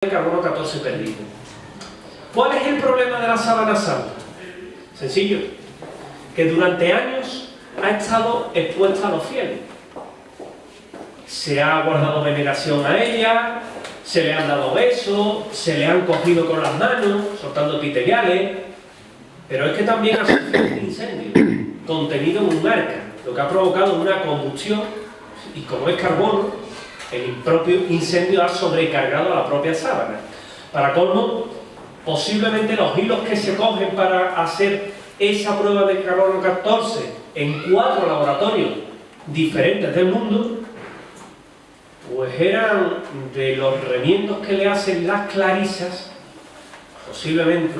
de carbono 14 perdido. ¿Cuál es el problema de la sábana santa? Sencillo, que durante años ha estado expuesta a los fieles. Se ha guardado veneración a ella, se le han dado besos, se le han cogido con las manos, soltando epiteliales, pero es que también ha sufrido un incendio contenido en un arca, lo que ha provocado una combustión, y como es carbono, el propio incendio ha sobrecargado a la propia sábana. Para colmo, posiblemente los hilos que se cogen para hacer esa prueba de carbono 14 en 4 laboratorios diferentes del mundo, pues eran de los remiendos que le hacen las clarisas, posiblemente,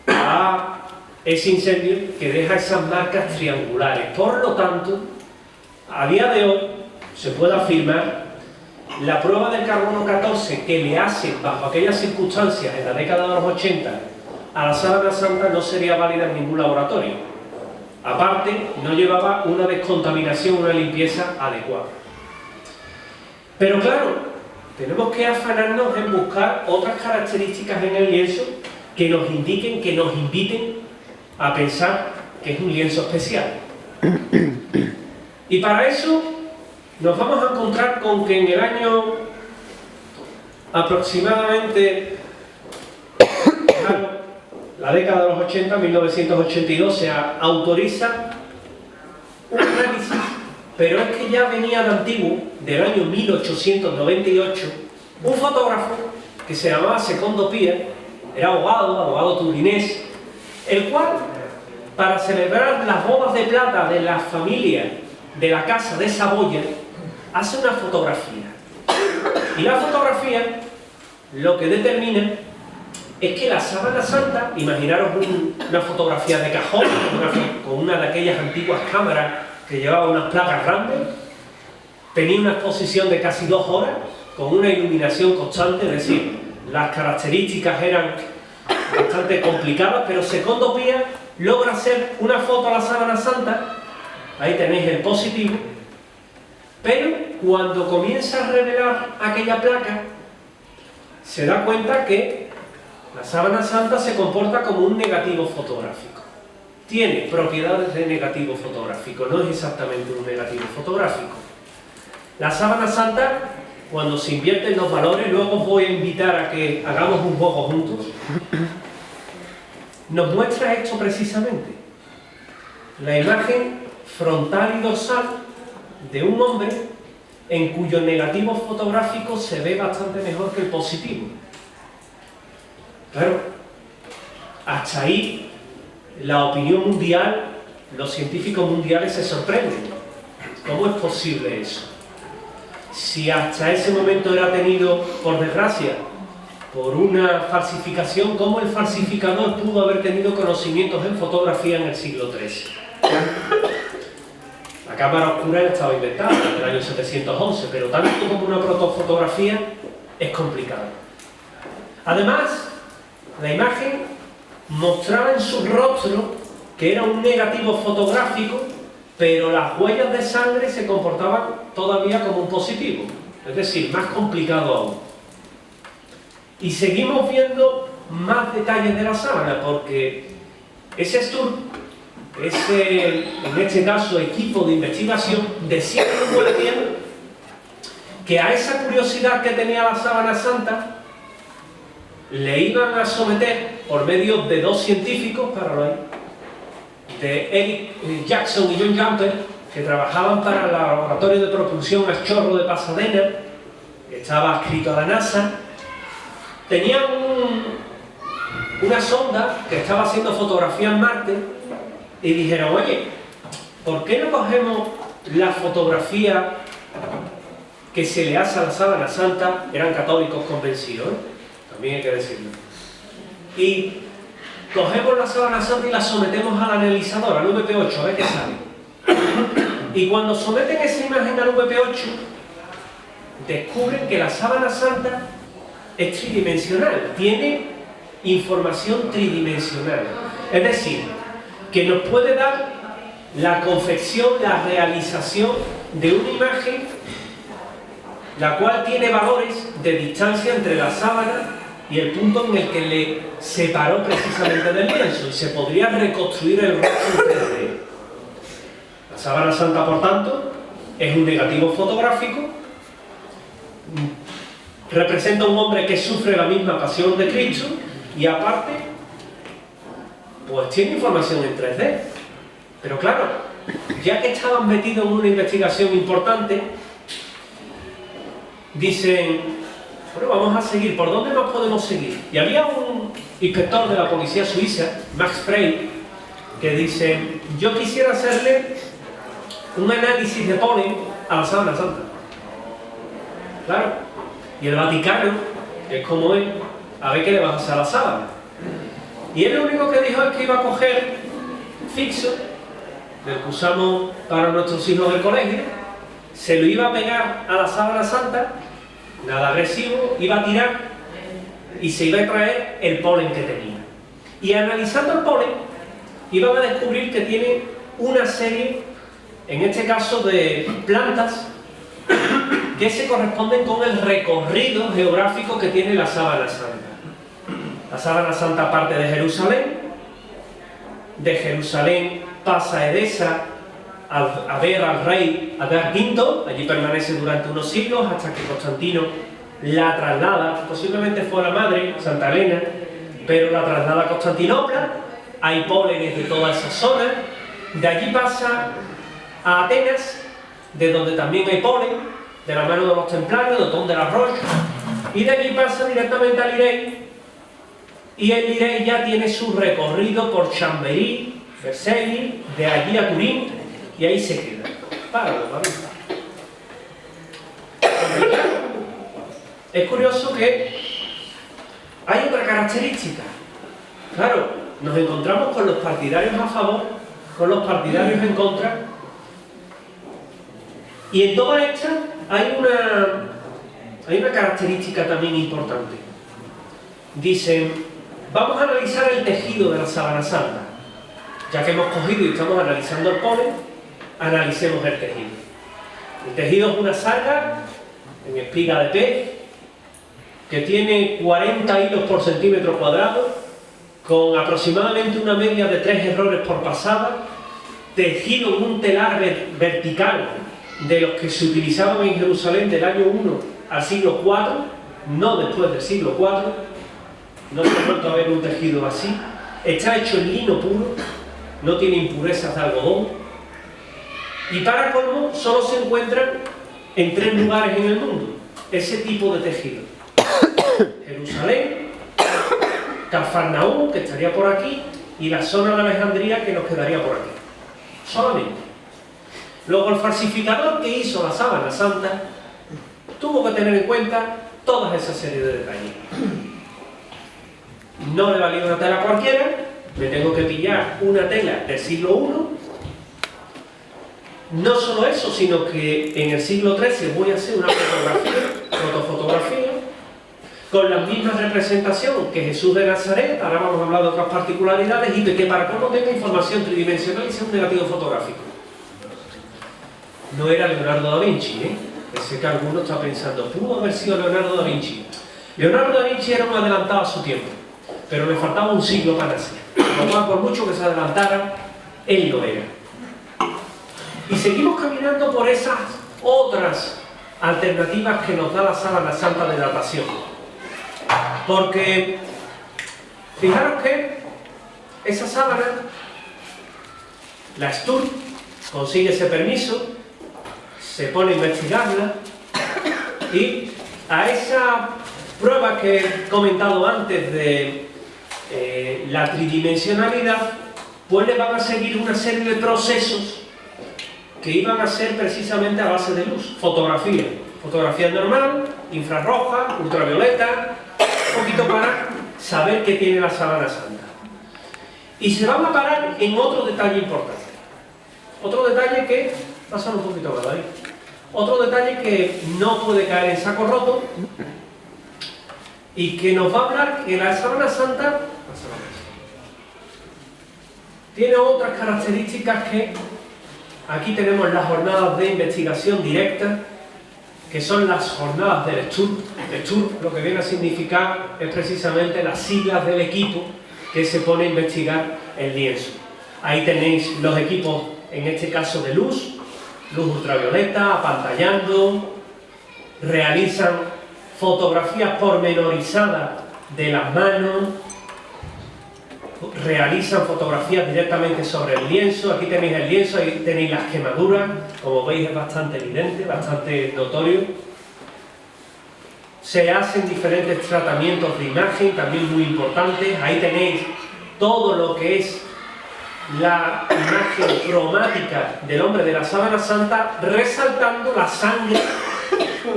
a ese incendio que deja esas marcas triangulares. Por lo tanto, a día de hoy se puede afirmar la prueba del carbono 14 que le hacen bajo aquellas circunstancias en la década de los 80 a la sábana santa no sería válida en ningún laboratorio. Aparte, no llevaba una descontaminación, una limpieza adecuada. Pero claro, tenemos que afanarnos en buscar otras características en el lienzo que nos indiquen, que nos inviten a pensar que es un lienzo especial. Y para eso nos vamos a encontrar con que en el año aproximadamente, la década de los 80, 1982, se autoriza un análisis, pero es que ya venía de antiguo, del año 1898, un fotógrafo que se llamaba Secondo Pia, era abogado turinés, el cual, para celebrar las bodas de plata de la familia de la casa de Saboya, hace una fotografía. Y la fotografía lo que determina es que la sábana santa, imaginaros una fotografía de cajón, con una de aquellas antiguas cámaras que llevaba unas placas grandes, tenía una exposición de casi 2 horas, con una iluminación constante, es decir, las características eran bastante complicadas, pero Secondo Pia logra hacer una foto a la sábana santa, ahí tenéis el positivo, pero cuando comienza a revelar aquella placa, se da cuenta que la sábana santa se comporta como un negativo fotográfico. Tiene propiedades de negativo fotográfico, no es exactamente un negativo fotográfico. La sábana santa, cuando se invierten los valores, luego os voy a invitar a que hagamos un juego juntos, nos muestra esto precisamente. La imagen frontal y dorsal de un hombre en cuyo negativo fotográfico se ve bastante mejor que el positivo. Claro, hasta ahí la opinión mundial, los científicos mundiales se sorprenden. ¿Cómo es posible eso? Si hasta ese momento era tenido, por desgracia, por una falsificación, ¿cómo el falsificador pudo haber tenido conocimientos en fotografía en el siglo XIII? La cámara oscura estaba inventada en el año 711, pero tanto como una protofotografía es complicado. Además, la imagen mostraba en su rostro que era un negativo fotográfico, pero las huellas de sangre se comportaban todavía como un positivo, es decir, más complicado aún. Y seguimos viendo más detalles de la sábana, porque ese en este caso equipo de investigación, decía muy bien que a esa curiosidad que tenía la sábana santa le iban a someter por medio de 2 científicos, de Eric Jackson y John Jumper, que trabajaban para el laboratorio de propulsión a chorro de Pasadena, que estaba adscrito a la NASA. Tenían una sonda que estaba haciendo fotografía en Marte y dijeron, oye, ¿por qué no cogemos la fotografía que se le hace a la sábana santa? Eran católicos convencidos, ¿eh? También hay que decirlo. Y cogemos la sábana santa y la sometemos al analizador, al VP8, a ver qué sale. Y cuando someten esa imagen al VP8, descubren que la sábana santa es tridimensional, tiene información tridimensional. Es decir, que nos puede dar la confección, la realización de una imagen la cual tiene valores de distancia entre la sábana y el punto en el que le separó precisamente del lienzo, y se podría reconstruir el rostro en 3D. La sábana santa, por tanto, es un negativo fotográfico, representa a un hombre que sufre la misma pasión de Cristo y aparte, pues tiene información en 3D. Pero claro, ya que estaban metidos en una investigación importante, dicen, bueno, vamos a seguir, ¿por dónde más podemos seguir? Y había un inspector de la policía suiza, Max Frey, que dice, yo quisiera hacerle un análisis de polen a la sábana santa. Claro, y el Vaticano, que es como es, a ver qué le vas a hacer a la sábana. Y él lo único que dijo es que iba a coger fixo, del que usamos para nuestros hijos del colegio, se lo iba a pegar a la sábana santa, nada agresivo, iba a tirar y se iba a traer el polen que tenía. Y analizando el polen, iban a descubrir que tiene una serie, en este caso, de plantas que se corresponden con el recorrido geográfico que tiene la sábana santa. La sábana santa parte de Jerusalén pasa a Edesa, a ver al rey Adar V, allí permanece durante unos siglos hasta que Constantino la traslada, posiblemente fue la madre, Santa Elena, pero la traslada a Constantinopla, hay pólenes de toda esa zona, de allí pasa a Atenas, de donde también hay polen, de la mano de los templarios, de Otón de la Roche, y de allí pasa directamente al Lirey, y el Lirey ya tiene su recorrido por Chambéry, Vercelli, de allí a Turín, y ahí se queda. Páralo, ¿vale? Es curioso que hay otra característica. Claro, nos encontramos con los partidarios a favor, con los partidarios en contra, y en toda esta hay una característica también importante. Dicen, vamos a analizar el tejido de la sábana santa. Ya que hemos cogido y estamos analizando el polen, analicemos el tejido. El tejido es una sarga en espiga de pez que tiene 40 hilos por centímetro cuadrado, con aproximadamente una media de 3 errores por pasada, tejido en un telar vertical de los que se utilizaban en Jerusalén del año 1 al siglo IV, no después del siglo IV, no se ha vuelto a ver un tejido así, está hecho en lino puro, no tiene impurezas de algodón, y para colmo solo se encuentran en 3 lugares en el mundo ese tipo de tejido: Jerusalén, Cafarnaúm, que estaría por aquí, y la zona de Alejandría, que nos quedaría por aquí, solamente. Luego el falsificador que hizo la sábana santa tuvo que tener en cuenta toda esa serie de detalles. No le valía una tela cualquiera, me tengo que pillar una tela del siglo I. No solo eso, sino que en el siglo XIII voy a hacer una fotofotografía, con la misma representación que Jesús de Nazaret. Ahora vamos a hablar de otras particularidades, y de que para que no tenga información tridimensional y sea un negativo fotográfico. No era Leonardo da Vinci, ¿eh? Sé que alguno está pensando, pudo haber sido Leonardo da Vinci. Leonardo da Vinci era un adelantado a su tiempo, pero le faltaba un siglo para nacer. Por mucho que se adelantara, él no era. Y seguimos caminando por esas otras alternativas que nos da la sábana santa de datación. Porque, fijaros que esa sábana, la STUR consigue ese permiso, se pone a investigarla, y a esa prueba que he comentado antes de la tridimensionalidad, pues le van a seguir una serie de procesos que iban a ser precisamente a base de luz. Fotografía normal, infrarroja, ultravioleta, un poquito para saber qué tiene la sábana santa. Y se van a parar en otro detalle importante. Otro detalle que, pasa un poquito más ahí. Otro detalle que no puede caer en saco roto y que nos va a hablar que la sábana santa tiene otras características que aquí tenemos las jornadas de investigación directa que son las jornadas de lectura. Lectura lo que viene a significar es precisamente las siglas del equipo que se pone a investigar el lienzo. Ahí tenéis los equipos, en este caso de luz ultravioleta, apantallando, realizan fotografías pormenorizadas de las manos, realizan fotografías directamente sobre el lienzo. Aquí tenéis el lienzo, ahí tenéis las quemaduras, como veis es bastante evidente, bastante notorio. Se hacen diferentes tratamientos de imagen, también muy importantes. Ahí tenéis todo lo que es la imagen cromática del hombre de la sábana santa, resaltando la sangre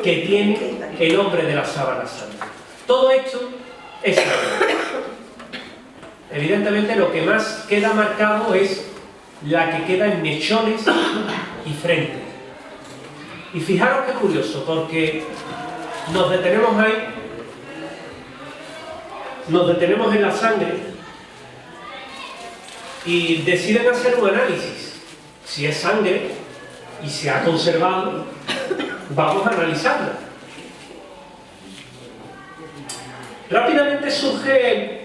que tiene el hombre de la sábana santa. Todo esto es sangre. Evidentemente lo que más queda marcado es la que queda en mechones y frente. Y fijaros qué curioso, porque nos detenemos ahí, nos detenemos en la sangre y deciden hacer un análisis. Si es sangre y se ha conservado, vamos a analizarla. Rápidamente surge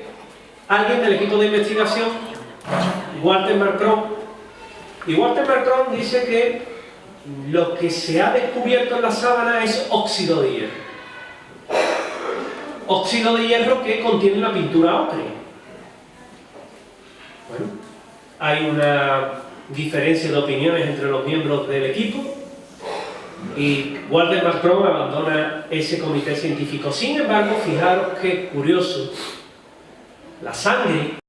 alguien del equipo de investigación, Walter Marcron, y Walter Marcron dice que lo que se ha descubierto en la sábana es óxido de hierro. Óxido de hierro que contiene la pintura ocre. Bueno, hay una diferencia de opiniones entre los miembros del equipo y Walter Marcron abandona ese comité científico. Sin embargo, fijaros qué curioso, la sangre